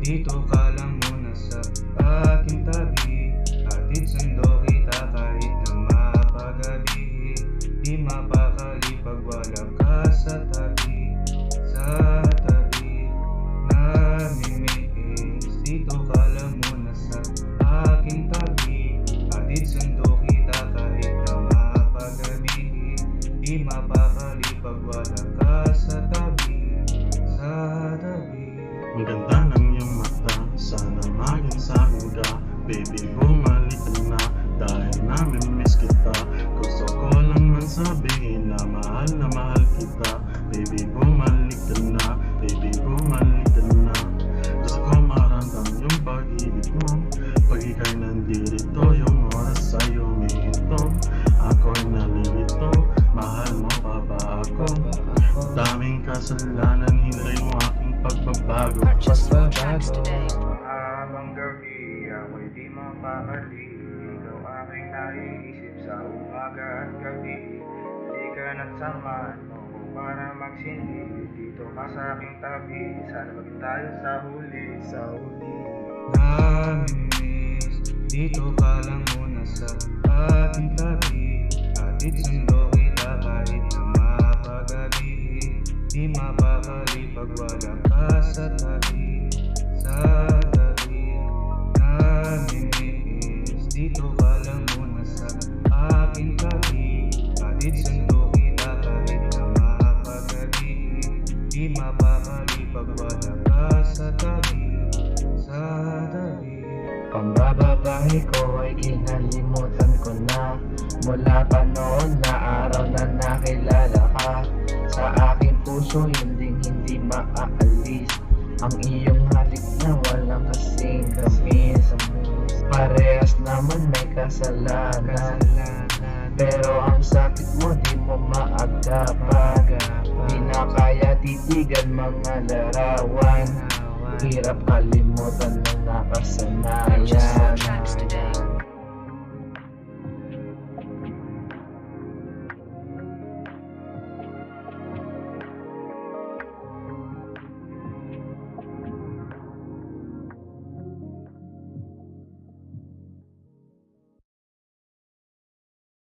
Dito ka lang muna sa aking tabi, hatid sundo kita kahit na mapagabi. Di mapakali pag wala ka sa tabi, sa tabi namimiss. Dito ka lang muna sa aking tabi, hatid sundo kita kahit na mapagabi. Di mapakali pag wala ka sa tabi, sa tabi. Ang ganda ng iyong mata, sana maging sa'kin ka. Baby, bumalik ka na, dahil namimiss kita. Gusto ko lang man sabihin na mahal kita. Baby, bumalik ka na, baby, bumalik ka na. Gusto ko maramdam yung pag-ibig mo, pag ika'y nandito, yung oras sa'yo humihinto. Ako'y nalilito, mahal mo pa ba ako? Daming kasalanan, hinay mo aking pagbabago. Habang gabi, ako'y di mapakali. Ikaw aking naiisip sa umaga at gabi. Di ka nagsamahan mo ko para magsindi. Dito ka sa aking tabi, sana maging tayo sa huli, sa huli. Namimiss, dito ka lang muna sa aking tabi, hatid sundo kita kahit na mapagabi. Di mapakali pag wala ka sa tabi, sa tabi namimiss. Dito ka lang muna sa aking tabi, hatid sundo kita kahit na mapagabi. Di mapakali pag wala ka sa tabi, sa tabi. Pambababae ko ay kinalimutan ko na, mula pa noon na araw na nakilala ka. Sa aking puso hindi maaalis ang iyong halik na walang kasing kamis. Parehas naman may kasalanan, pero ang sakit mo di mo maagapan. Di na kaya titigan mga larawan, hirap kalimutan ng nakasanayan.